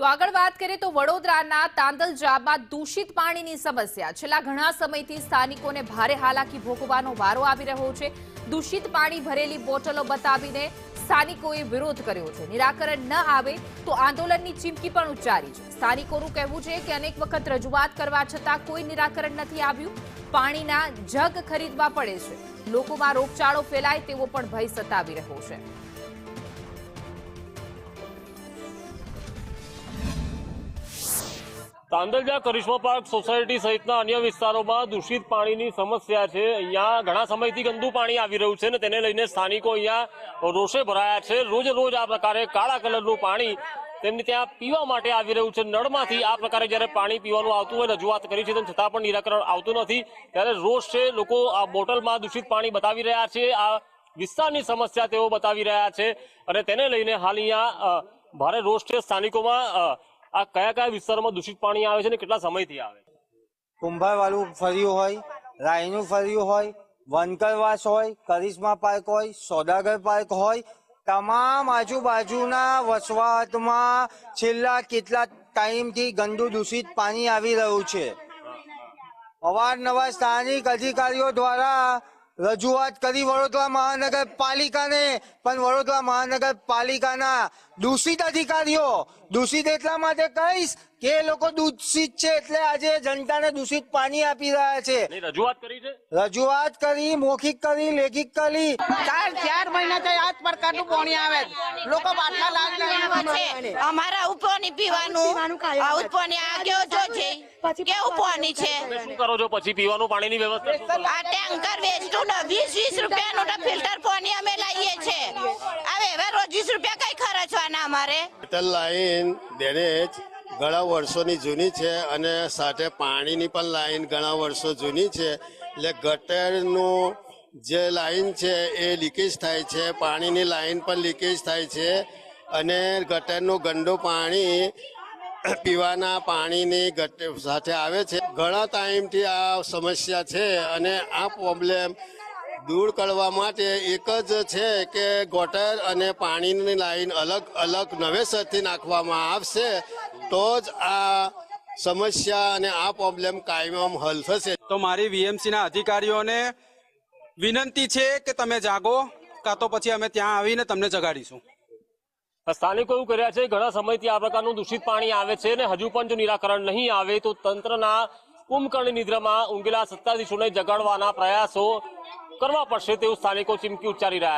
તો આગળ વાત કરીએ તો વડોદરાના તાંદલજામાં દૂષિત પાણીની સમસ્યા છેલ્લા ઘણા સમયથી સ્થાનિકોને ભારે હાલાકી ભોગવવાનો વારો આવી રહ્યો છે। દૂષિત પાણી ભરેલી બોટલો બતાવીને સ્થાનિકોએ વિરોધ કર્યો છે। નિરાકરણ ન આવે તો આંદોલનની ચીમકી પણ ઉચ્ચારી છે। સ્થાનિકોનું કહેવું છે કે અનેક વખત રજૂઆત કરવા છતાં કોઈ નિરાકરણ નથી આવ્યું। પાણીના જગ ખરીદવા પડે છે। લોકોમાં રોગચાળો ફેલાય તેવો પણ ભય સતાવી રહ્યો છે। તાંદલજા કરિશ્મા પાર્ક સોસાયટી સહિતના અન્ય વિસ્તારોમાં દૂષિત પાણીની સમસ્યા છે। અહીંયા ઘણા સમયથી ગંદુ પાણી આવી રહ્યું છે ને તેને લઈને સ્થાનિકો અહીંયા રોષે ભરાયા છે। રોજ રોજ આ પ્રકારે કાળા કલરનું પાણી તેમને ત્યાં પીવા માટે આવી રહ્યું છે। નળમાંથી આ પ્રકારે જ્યારે પાણી પીવાનું આવતું હોય રજૂઆત કરી છે તેમ છતાં પણ નિરાકરણ આવતું નથી। ત્યારે રોષ છે, લોકો આ બોટલમાં દૂષિત પાણી બતાવી રહ્યા છે। આ વિસ્તારની સમસ્યા તેઓ બતાવી રહ્યા છે અને તેને લઈને હાલ અહીંયા ભારે રોષ છે સ્થાનિકોમાં। આ કયા કયા વિસ્તારોમાં દૂષિત પાણી આવે છે ને કેટલા સમયથી આવે છે? કુંભારવાળું ફર્યું હોય, રાયનું ફર્યું હોય, વનકરવાસ હોય, કરિશ્મા પાર્ક હોય, સોદાગર પાર્ક હોય, તમામ આજુબાજુના વસવાટમાં છેલ્લા કેટલા ટાઈમથી ગંદુ દૂષિત પાણી આવી રહ્યું છે। અવારનવાર સ્થાનિક અધિકારીઓ દ્વારા રજૂઆત કરી વડોદરા મહાનગરપાલિકાને, પણ વડોદરા મહાનગરપાલિકાના દૂષિત અધિકારીઓ, દૂષિત એટલા માટે કહીશ કે એ લોકો દૂષિત છે એટલે આજે જનતાને દૂષિત પાણી આપી રહ્યા છે। રજૂઆત કરી છે, રજૂઆત કરી, મૌખિક કરી, લેખિત કરી। 4 મહિનાથી આ જ પ્રકારનું પાણી આવે લોકો બાટલા લાગે અમારા ઉપરની પીવાનું આવું પાણી આ કેવું જો છે કેવું પાણી છે। શું કરો છો પછી પીવાનું પાણીની વ્યવસ્થા? આ ટેન્કર વેચતું 20-20 રૂપિયાનું ફિલ્ટર પાણી અમે લઈએ છે। હવે રોજ 20 રૂપિયા કઈ ખર્ચવાના અમારે? ગટર લાઈન ડેનેજ ઘણા વર્ષોની જૂની છે અને સાથે પાણીની પણ લાઈન ઘણા વર્ષો જૂની છે, એટલે ગટરનું જે લાઈન છે એ લીકેજ થાય છે, પાણીની લાઈન પણ લીકેજ થાય છે અને ગટરનું ગંદુ પાણી પીવાના પાણીની સાથે આવે છે। ઘણા ટાઈમથી આ સમસ્યા છે અને આ પ્રોબ્લેમ દૂર કરવા માટે એક જ છે કે ગટર અને પાણીની લાઈન અલગ અલગ નવેસરથી નાખવામાં આવશે તો જ આ સમસ્યા અને આ પ્રોબ્લેમ કાયમ હલ થશે। તો મારી વીએમસીના અધિકારીઓને વિનંતી છે કે તમે જાગો, કાં તો પછી અમે ત્યાં આવીને તમને જગાડીશું। સ્થાનિકો એવું કર્યા છે ઘણા સમયથી આ પ્રકારનું દૂષિત પાણી આવે છે અને હજુ પણ જો નિરાકરણ નહીં આવે તો તંત્રના કુંભકર્ણ નિદ્રામાં ઊંઘેલા સત્તાધીશોને જગાડવાના પ્રયાસો કરવા પડશે તેવું સ્થાનિકો ચીમકી ઉચ્ચારી રહ્યા છે।